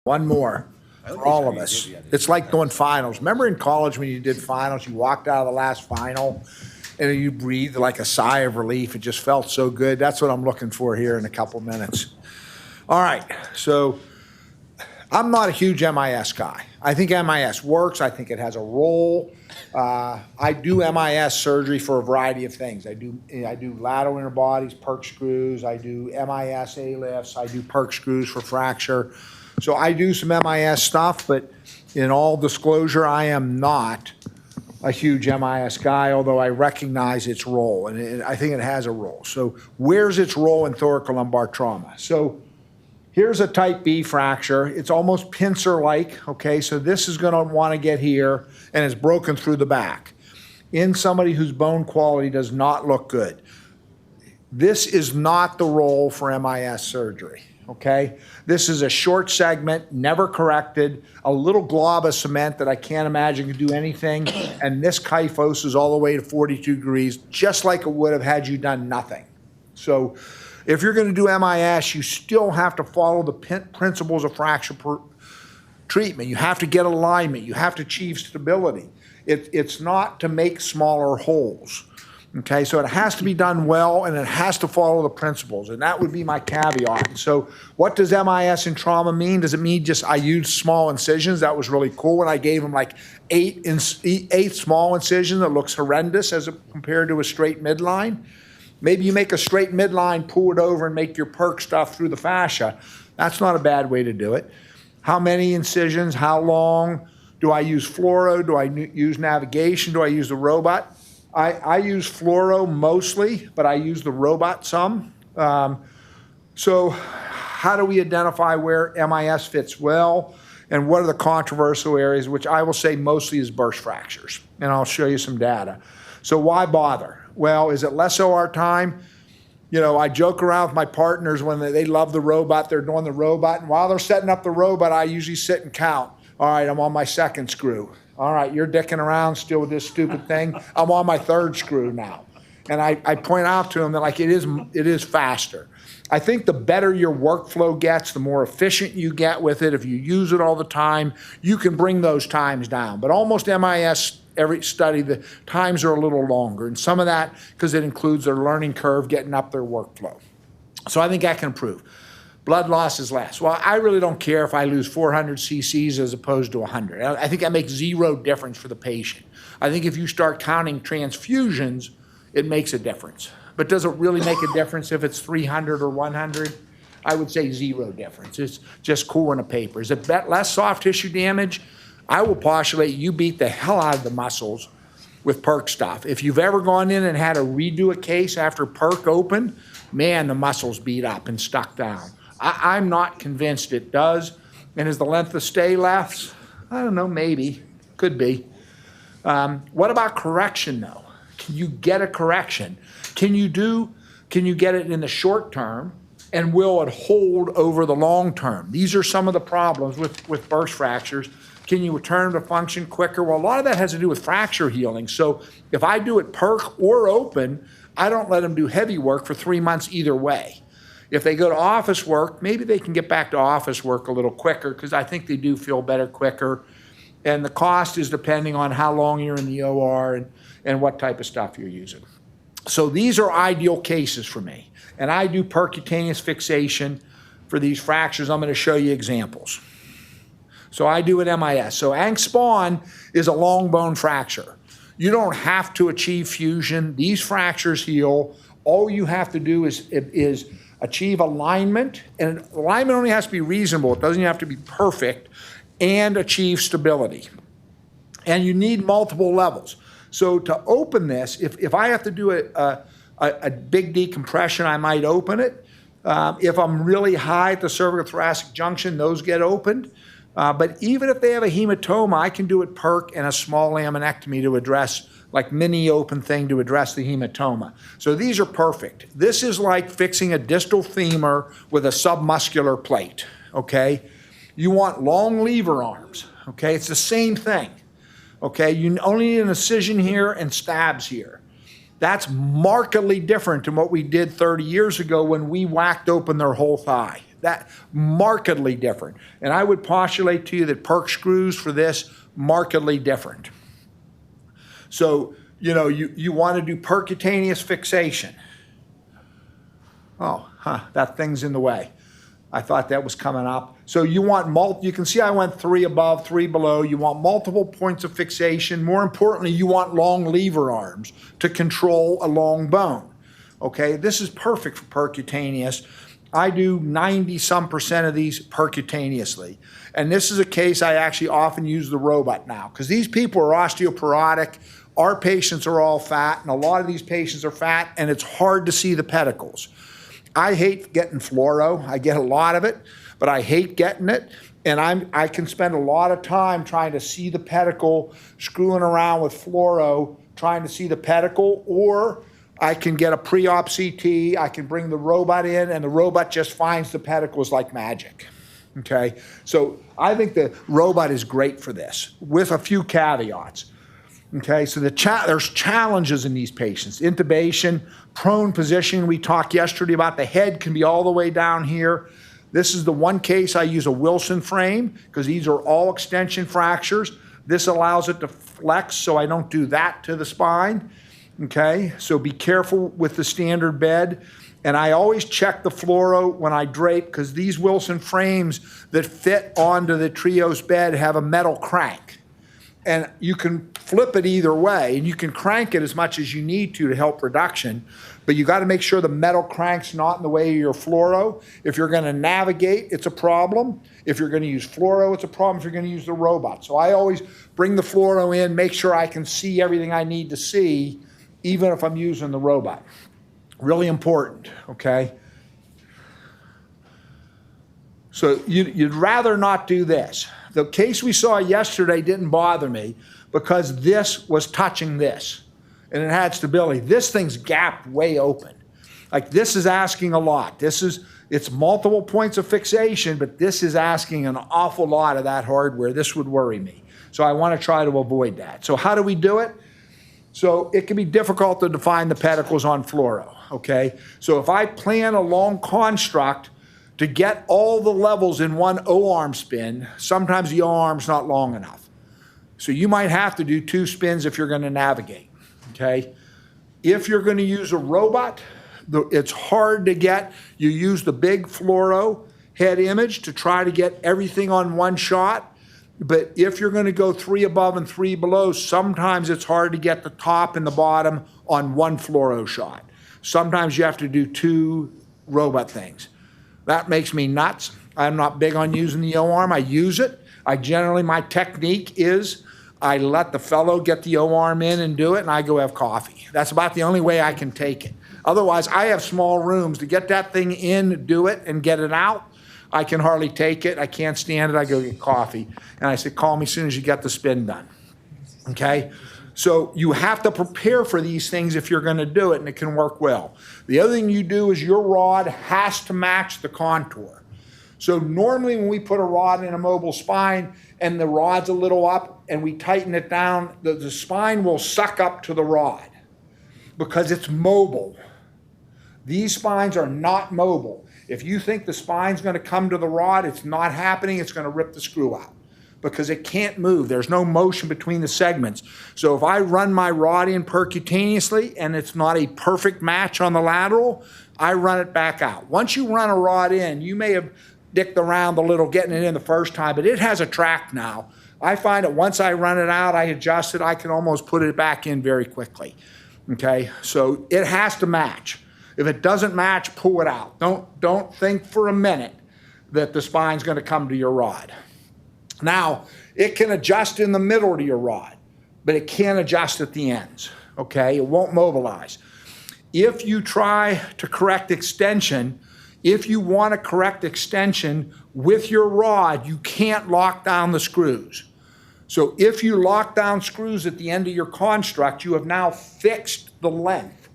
One more for all of us. It's like doing finals. Remember in college when you did finals, you walked out of the last final and you breathed like a sigh of relief. It just felt so good. That's what I'm looking for here in a couple minutes. All right, so I'm not a huge MIS guy. I think MIS works. I think it has a role. I do MIS surgery for a variety of things. I do lateral inner bodies, perk screws. I do MIS A-lifts. I do perk screws for fracture. So I do some MIS stuff, but in all disclosure, I am not a huge MIS guy, although I recognize its role, and I think it has a role. So where's its role in thoracolumbar trauma? So here's a type B fracture. It's almost pincer-like, okay? So this is gonna wanna get here, and it's broken through the back. In somebody whose bone quality does not look good. This is not the role for MIS surgery, okay? This is a short segment, never corrected, a little glob of cement that I can't imagine could do anything, and this kyphos is all the way to 42 degrees, just like it would have had you done nothing. So if you're gonna do MIS, you still have to follow the principles of fracture treatment. You have to get alignment, you have to achieve stability. It's not to make smaller holes. Okay, so it has to be done well and it has to follow the principles, and that would be my caveat. So what does MIS in trauma mean? Does it mean just I used small incisions? That was really cool when I gave them like eight small incisions that looks horrendous as compared to a straight midline. Maybe you make a straight midline, pull it over and make your perk stuff through the fascia. That's not a bad way to do it. How many incisions? How long? Do I use fluoro? Do I use navigation? Do I use the robot? I use fluoro mostly, but I use the robot some. So how do we identify where MIS fits well, and what are the controversial areas, which I will say mostly is burst fractures, and I'll show you some data. So why bother? Well, is it less OR time? You know, I joke around with my partners when they love the robot, they're doing the robot, and while they're setting up the robot, I usually sit and count. All right, I'm on my second screw. All right, you're dicking around still with this stupid thing. I'm on my third screw now. And I point out to them that like it is faster. I think the better your workflow gets, the more efficient you get with it. If you use it all the time, you can bring those times down. But almost MIS, every study, the times are a little longer. And some of that, because it includes their learning curve, getting up their workflow. So I think that can improve. Blood loss is less. Well, I really don't care if I lose 400 cc's as opposed to 100. I think that makes zero difference for the patient. I think if you start counting transfusions, it makes a difference. But does it really make a difference if it's 300 or 100? I would say zero difference. It's just cool in a paper. Is it less soft tissue damage? I will postulate you beat the hell out of the muscles with perk stuff. If you've ever gone in and had to redo a case after perk opened, man, the muscles beat up and stuck down. I'm not convinced it does. And is the length of stay less? I don't know, maybe, could be. What about correction though? Can you get a correction? Can you get it in the short term, and will it hold over the long term? These are some of the problems with burst fractures. Can you return to function quicker? Well, a lot of that has to do with fracture healing. So if I do it perk or open, I don't let them do heavy work for 3 months either way. If they go to office work, maybe they can get back to office work a little quicker, because I think they do feel better quicker. And the cost is depending on how long you're in the OR and what type of stuff you're using. So these are ideal cases for me. And I do percutaneous fixation for these fractures. I'm going to show you examples. So I do an MIS. So Ang-Spawn is a long bone fracture. You don't have to achieve fusion. These fractures heal. All you have to do is achieve alignment, and alignment only has to be reasonable. It doesn't have to be perfect, and achieve stability. And you need multiple levels. So to open this, if I have to do a big decompression, I might open it. If I'm really high at the cervicothoracic junction, those get opened. But even if they have a hematoma, I can do it perk and a small laminectomy to address, like mini open thing to address the hematoma. So these are perfect. This is like fixing a distal femur with a submuscular plate, okay? You want long lever arms, okay? It's the same thing, okay? You only need an incision here and stabs here. That's markedly different than what we did 30 years ago when we whacked open their whole thigh. That markedly different. And I would postulate to you that perk screws for this, markedly different. So, you know, you want to do percutaneous fixation. Oh, that thing's in the way. I thought that was coming up. So you want you can see I went 3 above, 3 below. You want multiple points of fixation. More importantly, you want long lever arms to control a long bone. Okay, this is perfect for percutaneous. I do 90-some% of these percutaneously. And this is a case I actually often use the robot now, because these people are osteoporotic. Our patients are all fat, and a lot of these patients are fat, and it's hard to see the pedicles. I hate getting fluoro. I get a lot of it, but I hate getting it. And I can spend a lot of time trying to see the pedicle, screwing around with fluoro, trying to see the pedicle, or I can get a pre-op CT, I can bring the robot in, and the robot just finds the pedicles like magic. Okay, so I think the robot is great for this, with a few caveats. Okay, so there's challenges in these patients. Intubation, prone position. We talked yesterday about the head can be all the way down here. This is the one case I use a Wilson frame, because these are all extension fractures. This allows it to flex, so I don't do that to the spine. Okay, so be careful with the standard bed. And I always check the fluoro when I drape, because these Wilson frames that fit onto the Trios bed have a metal crank. And you can flip it either way, and you can crank it as much as you need to help reduction, but you got to make sure the metal crank's not in the way of your fluoro. If you're going to navigate, it's a problem. If you're going to use fluoro, it's a problem if you're going to use the robot. So I always bring the fluoro in, make sure I can see everything I need to see, even if I'm using the robot. Really important, okay? So you'd rather not do this. The case we saw yesterday didn't bother me because this was touching this, and it had stability. This thing's gapped way open. Like, this is asking a lot. It's multiple points of fixation, but this is asking an awful lot of that hardware. This would worry me. So I want to try to avoid that. So how do we do it? So it can be difficult to define the pedicles on fluoro, okay? So if I plan a long construct to get all the levels in one O-arm spin, sometimes the O-arm's not long enough. So you might have to do 2 spins if you're going to navigate, okay? If you're going to use a robot, it's hard to get. You use the big fluoro head image to try to get everything on one shot. But if you're going to go 3 above and 3 below, sometimes it's hard to get the top and the bottom on one fluoro shot. Sometimes you have to do 2 robot things. That makes me nuts. I'm not big on using the O-arm. I use it. My technique is I let the fellow get the O-arm in and do it, and I go have coffee. That's about the only way I can take it. Otherwise, I have small rooms. To get that thing in, do it, and get it out, I can hardly take it. I can't stand it. I go get coffee. And I say, call me as soon as you get the spin done. Okay? So you have to prepare for these things if you're going to do it, and it can work well. The other thing you do is your rod has to match the contour. So normally when we put a rod in a mobile spine and the rod's a little up and we tighten it down, the spine will suck up to the rod because it's mobile. These spines are not mobile. If you think the spine's going to come to the rod, it's not happening. It's going to rip the screw out because it can't move. There's no motion between the segments. So if I run my rod in percutaneously and it's not a perfect match on the lateral, I run it back out. Once you run a rod in, you may have dicked around a little getting it in the first time, but it has a track now. I find that once I run it out, I adjust it, I can almost put it back in very quickly. Okay, so it has to match. If it doesn't match, pull it out. Don't think for a minute that the spine's going to come to your rod. Now, it can adjust in the middle to your rod, but it can't adjust at the ends, okay? It won't mobilize. If you try to correct extension, if you want to correct extension with your rod, you can't lock down the screws. So if you lock down screws at the end of your construct, you have now fixed the length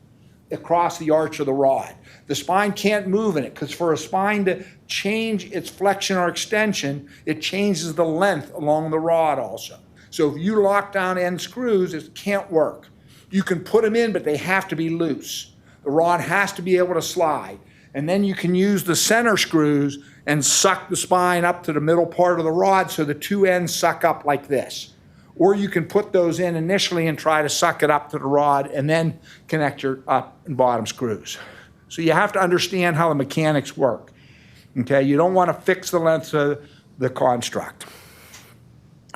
across the arch of the rod. The spine can't move in it because for a spine to change its flexion or extension, it changes the length along the rod also. So if you lock down end screws, it can't work. You can put them in, but they have to be loose. The rod has to be able to slide. And then you can use the center screws and suck the spine up to the middle part of the rod so the two ends suck up like this. Or you can put those in initially and try to suck it up to the rod and then connect your up and bottom screws. So you have to understand how the mechanics work. Okay, you don't want to fix the length of the construct.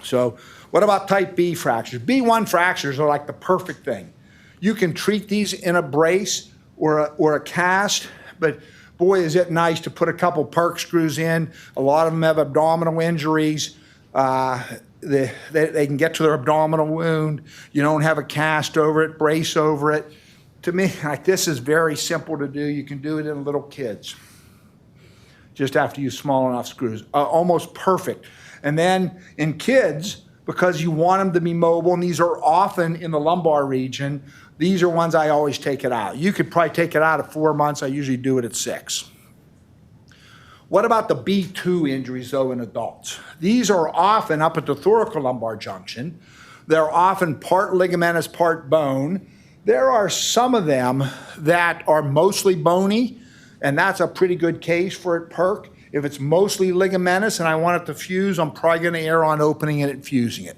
So what about type B fractures? B1 fractures are like the perfect thing. You can treat these in a brace or a cast, but boy, is it nice to put a couple perk screws in. A lot of them have abdominal injuries. They can get to their abdominal wound. You don't have a cast over it, brace over it. To me, like, this is very simple to do. You can do it in little kids. Just have to use small enough screws. Almost perfect. And then in kids, because you want them to be mobile, and these are often in the lumbar region, these are ones I always take it out. You could probably take it out at 4 months. I usually do it at 6. What about the B2 injuries, though, in adults? These are often up at the thoracolumbar junction. They're often part ligamentous, part bone. There are some of them that are mostly bony, and that's a pretty good case for it perk. If it's mostly ligamentous and I want it to fuse, I'm probably going to err on opening it and fusing it.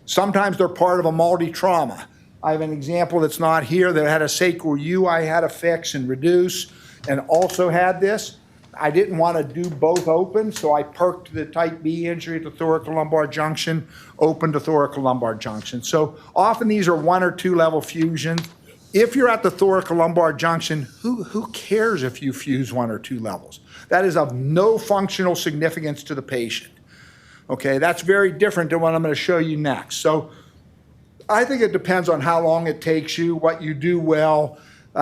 Sometimes they're part of a multi-trauma. I have an example that's not here that had a sacral U I had to fix and reduce, and also had this. I didn't want to do both open, so I perked the type B injury at the thoracolumbar junction, opened the thoracolumbar junction. So often these are 1 or 2 level fusions. If you're at the thoracolumbar junction, who cares if you fuse 1 or 2 levels? That is of no functional significance to the patient. Okay, that's very different than what I'm going to show you next. So I think it depends on how long it takes you, what you do well.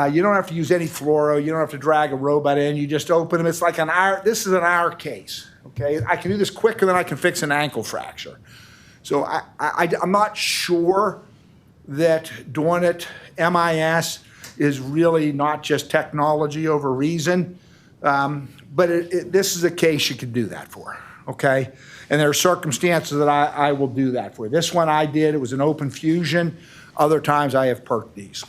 You don't have to use any fluoro. You don't have to drag a robot in. You just open them. It's like an hour. This is an hour case. Okay, I can do this quicker than I can fix an ankle fracture. So I'm not sure that doing it MIS is really not just technology over reason, but this is a case you can do that for. Okay, and there are circumstances that I will do that for. This one I did. It was an open fusion. Other times I have perked these.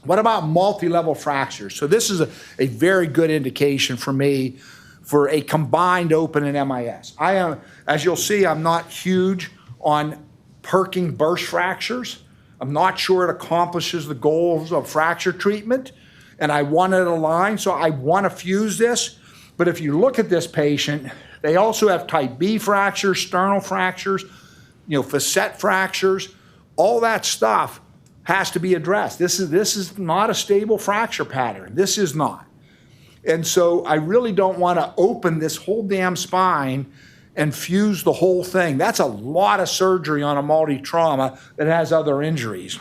What about multi-level fractures? So this is a very good indication for me for a combined open and MIS. As you'll see, I'm not huge on perking burst fractures. I'm not sure it accomplishes the goals of fracture treatment, and I want it aligned, so I want to fuse this. But if you look at this patient, they also have type B fractures, sternal fractures, facet fractures. All that stuff has to be addressed. This is not a stable fracture pattern. This is not. And so I really don't want to open this whole damn spine and fuse the whole thing. That's a lot of surgery on a multi-trauma that has other injuries.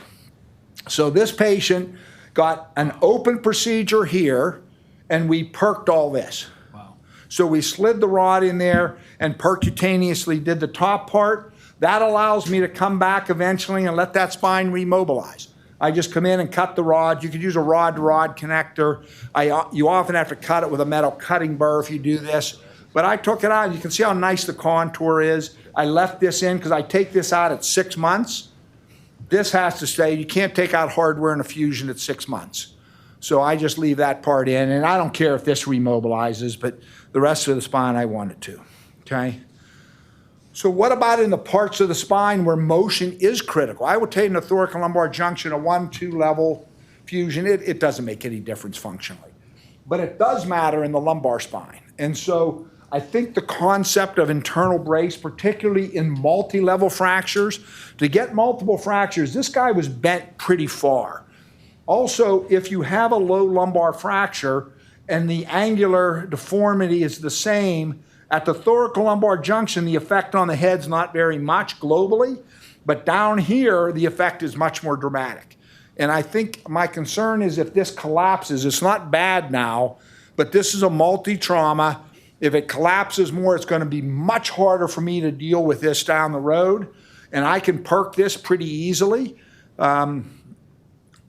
So this patient got an open procedure here, and we perked all this. Wow. So we slid the rod in there and percutaneously did the top part. That allows me to come back eventually and let that spine remobilize. I just come in and cut the rod. You could use a rod-to-rod connector. You often have to cut it with a metal cutting burr if you do this. But I took it out. You can see how nice the contour is. I left this in because I take this out at 6 months. This has to stay. You can't take out hardware in a fusion at 6 months. So I just leave that part in, and I don't care if this remobilizes, but the rest of the spine I want it to, okay? So what about in the parts of the spine where motion is critical? I would take in the thoracolumbar junction a 1-2 level fusion. It doesn't make any difference functionally. But it does matter in the lumbar spine. And so I think the concept of internal brace, particularly in multi-level fractures, to get multiple fractures, this guy was bent pretty far. Also, if you have a low lumbar fracture and the angular deformity is the same, at the thoracolumbar junction, the effect on the head's not very much globally, but down here, the effect is much more dramatic. And I think my concern is if this collapses, it's not bad now, but this is a multi-trauma. If it collapses more, it's going to be much harder for me to deal with this down the road. And I can perk this pretty easily. And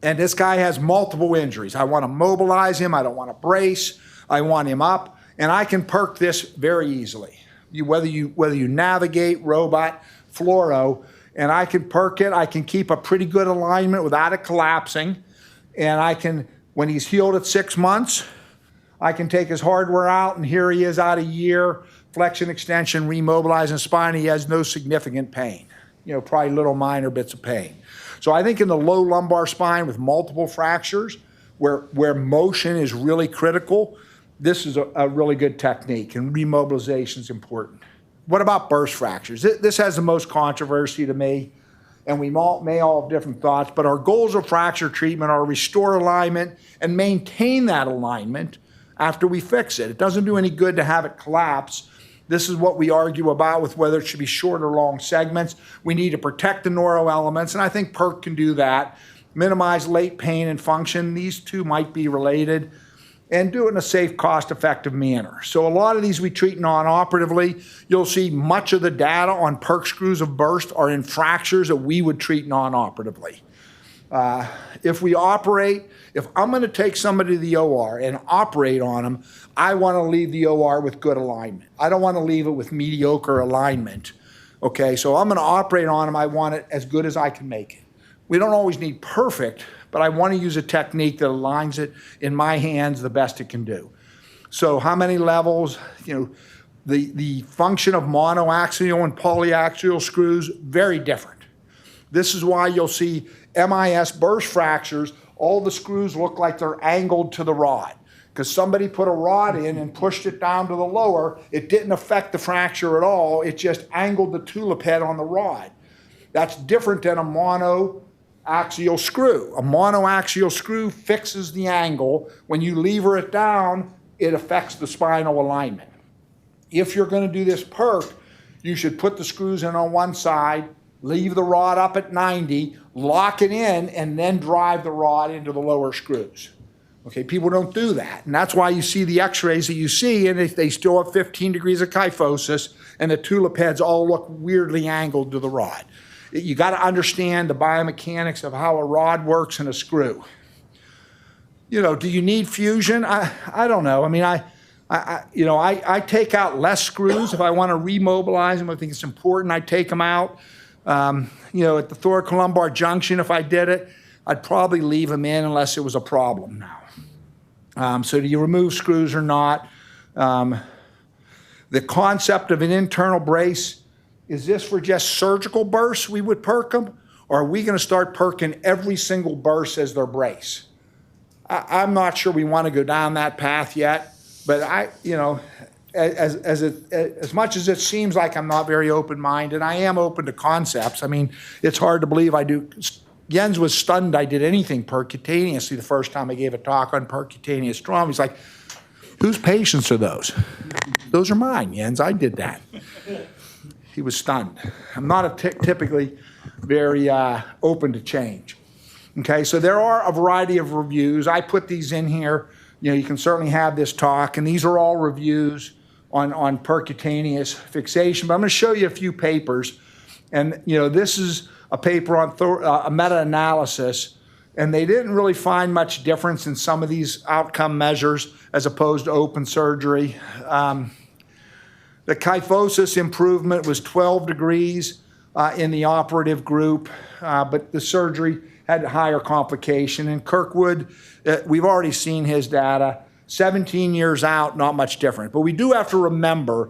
this guy has multiple injuries. I want to mobilize him. I don't want to brace. I want him up. And I can perk this very easily. Whether you navigate, robot, fluoro, and I can perk it. I can keep a pretty good alignment without it collapsing. And I can, when he's healed at 6 months, I can take his hardware out, and here he is out a year, flexion, extension, remobilizing spine. He has no significant pain, probably little minor bits of pain. So I think in the low lumbar spine with multiple fractures, where motion is really critical, this is a really good technique, and remobilization is important. What about burst fractures? This has the most controversy to me, and we may all have different thoughts, but our goals of fracture treatment are restore alignment and maintain that alignment after we fix it. It doesn't do any good to have it collapse. This is what we argue about with whether it should be short or long segments. We need to protect the neuro elements, and I think PERC can do that. Minimize late pain and function. These two might be related, and do it in a safe, cost-effective manner. So a lot of these we treat non-operatively. You'll see much of the data on PERC screws of burst are in fractures that we would treat non-operatively. If I'm going to take somebody to the OR and operate on them, I want to leave the OR with good alignment. I don't want to leave it with mediocre alignment. Okay, so I'm going to operate on them. I want it as good as I can make it. We don't always need perfect, but I want to use a technique that aligns it in my hands the best it can do. So how many levels? The function of monoaxial and polyaxial screws, very different. This is why you'll see MIS burst fractures, all the screws look like they're angled to the rod, because somebody put a rod in and pushed it down to the lower. It didn't affect the fracture at all. It just angled the tulip head on the rod. That's different than a monoaxial screw. A monoaxial screw fixes the angle. When you lever it down, it affects the spinal alignment. If you're going to do this PERC, you should put the screws in on one side, leave the rod up at 90, lock it in, and then drive the rod into the lower screws. Okay, people don't do that. And that's why you see the x-rays that you see, and they still have 15 degrees of kyphosis, and the tulip heads all look weirdly angled to the rod. You got to understand the biomechanics of how a rod works in a screw. Do you need fusion? I don't know. I mean, I take out less screws if I want to remobilize them. I think it's important. I take them out. At the thoracolumbar junction, if I did it, I'd probably leave them in unless it was a problem now. So do you remove screws or not? The concept of an internal brace, is this for just surgical bursts we would PERC them? Or are we going to start PERCing every single burst as their brace? I'm not sure we want to go down that path yet, but as much as it seems like I'm not very open-minded, I am open to concepts. I mean, it's hard to believe I do. Jens was stunned I did anything percutaneously the first time I gave a talk on percutaneous trauma. He's like, whose patients are those? Those are mine, Jens. I did that. He was stunned. I'm not typically very open to change. Okay, so there are a variety of reviews. I put these in here. You can certainly have this talk, and these are all reviews on percutaneous fixation. But I'm going to show you a few papers, and this is a paper on a meta-analysis, and they didn't really find much difference in some of these outcome measures as opposed to open surgery. The kyphosis improvement was 12 degrees in the operative group, but the surgery had higher complication. And Kirkwood, we've already seen his data. 17 years out, not much different. But we do have to remember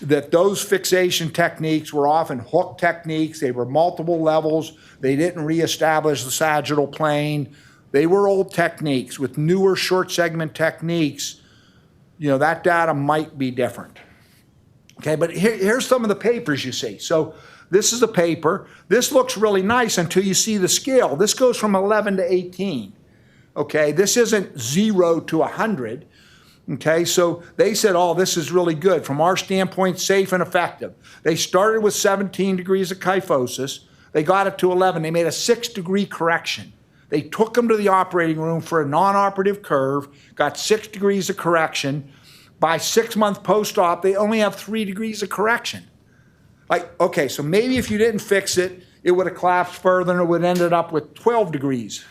that those fixation techniques were often hook techniques. They were multiple levels. They didn't reestablish the sagittal plane. They were old techniques. With newer short segment techniques, that data might be different. Okay, but here's some of the papers you see. So this is a paper. This looks really nice until you see the scale. This goes from 11 to 18. Okay, this isn't 0 to 100. Okay, so they said, oh, this is really good. From our standpoint, safe and effective. They started with 17 degrees of kyphosis. They got it to 11. They made a 6-degree correction. They took them to the operating room for a non-operative curve, got 6 degrees of correction. By 6 months post-op, they only have 3 degrees of correction. Okay, so maybe if you didn't fix it, it would have collapsed further and it would have ended up with 12 degrees.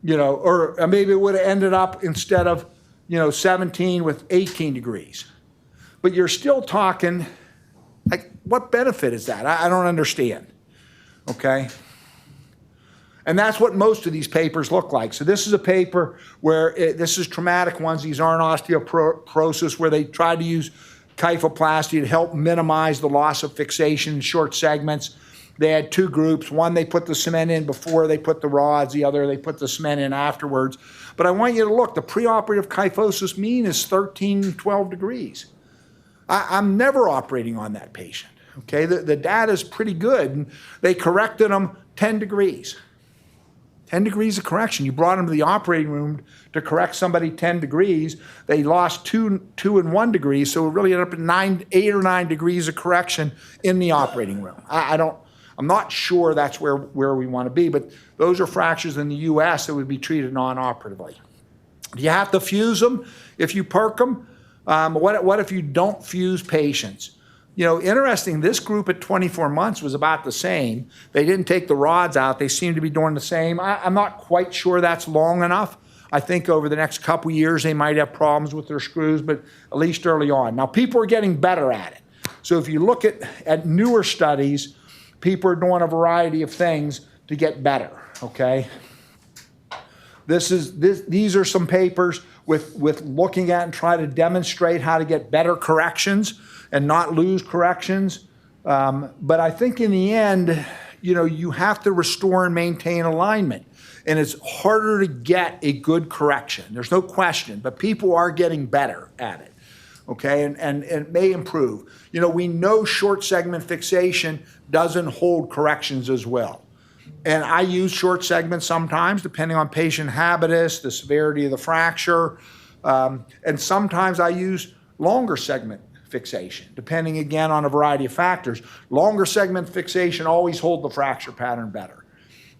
Or maybe it would have ended up instead of 17 with 18 degrees. But you're still talking, what benefit is that? I don't understand, okay? And that's what most of these papers look like. So this is a paper where this is traumatic ones. These aren't osteoporosis, where they tried to use kyphoplasty to help minimize the loss of fixation in short segments. They had two groups. One, they put the cement in before they put the rods. The other, they put the cement in afterwards. But I want you to look. The preoperative kyphosis mean is 13, 12 degrees. I'm never operating on that patient. Okay, the data is pretty good. And they corrected them 10 degrees. 10 degrees of correction. You brought them to the operating room to correct somebody 10 degrees. They lost 2 and 1 degrees, so it really ended up at 8 or 9 degrees of correction in the operating room. I'm not sure that's where we want to be, but those are fractures in the U.S. that would be treated non-operatively. Do you have to fuse them if you perk them? What if you don't fuse patients? You know, interesting, this group at 24 months was about the same. They didn't take the rods out. They seem to be doing the same. I'm not quite sure that's long enough. I think over the next couple years they might have problems with their screws, but at least early on. Now, people are getting better at it. So if you look at newer studies, people are doing a variety of things to get better, okay? These are some papers with looking at and try to demonstrate how to get better corrections and not lose corrections. But I think in the end, you know, you have to restore and maintain alignment. And it's harder to get a good correction. There's no question, but people are getting better at it, okay? And it may improve. You know, we know short segment fixation doesn't hold corrections as well. And I use short segments sometimes, depending on patient habitus, the severity of the fracture. And sometimes I use longer segment fixation, depending again on a variety of factors. Longer segment fixation always hold the fracture pattern better.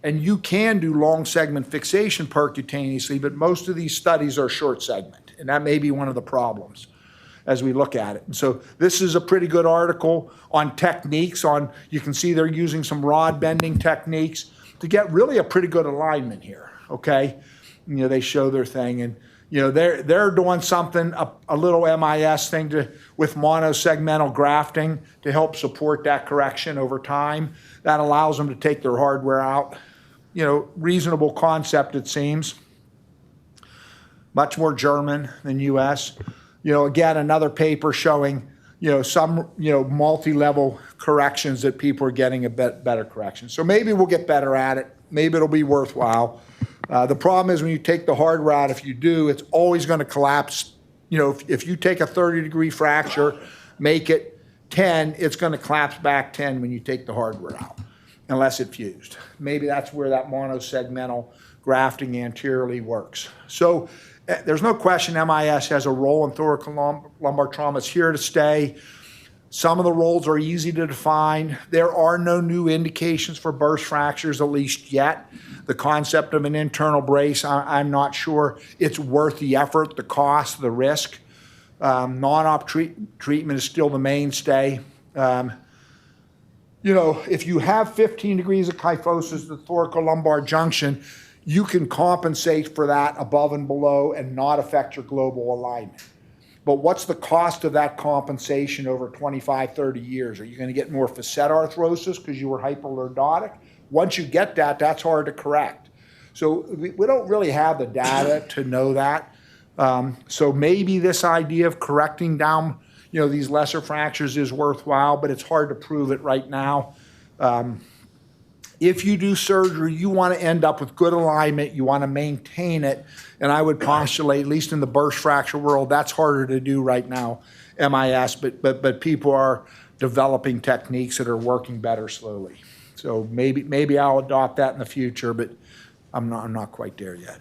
And you can do long segment fixation percutaneously, but most of these studies are short segment. And that may be one of the problems as we look at it. And so this is a pretty good article on techniques. You can see they're using some rod bending techniques to get really a pretty good alignment here, okay? You know, they show their thing, and you know, they're doing something, a little MIS thing with monosegmental grafting to help support that correction over time. That allows them to take their hardware out. You know, reasonable concept, it seems. Much more German than US. You know, again, another paper showing, you know, some, you know, multi-level corrections that people are getting a bit better correction. So maybe we'll get better at it. Maybe it'll be worthwhile. The problem is when you take the hardware out, if you do, it's always going to collapse. You know, if you take a 30-degree fracture, make it 10, it's going to collapse back 10 when you take the hardware out, unless it fused. Maybe that's where that monosegmental grafting anteriorly works. So there's no question MIS has a role in thoracolumbar trauma. It's here to stay. Some of the roles are easy to define. There are no new indications for burst fractures, at least yet. The concept of an internal brace, I'm not sure it's worth the effort, the cost, the risk. Non-op treatment is still the mainstay. You know, if you have 15 degrees of kyphosis at the thoracolumbar junction, you can compensate for that above and below and not affect your global alignment. But what's the cost of that compensation over 25, 30 years? Are you going to get more facet arthrosis because you were hyperlordotic? Once you get that, that's hard to correct. So we don't really have the data to know that. So maybe this idea of correcting down, you know, these lesser fractures is worthwhile, but it's hard to prove it right now. If you do surgery, you want to end up with good alignment. You want to maintain it. And I would postulate, at least in the burst fracture world, that's harder to do right now, MIS, but people are developing techniques that are working better slowly. So maybe I'll adopt that in the future, but I'm not quite there yet.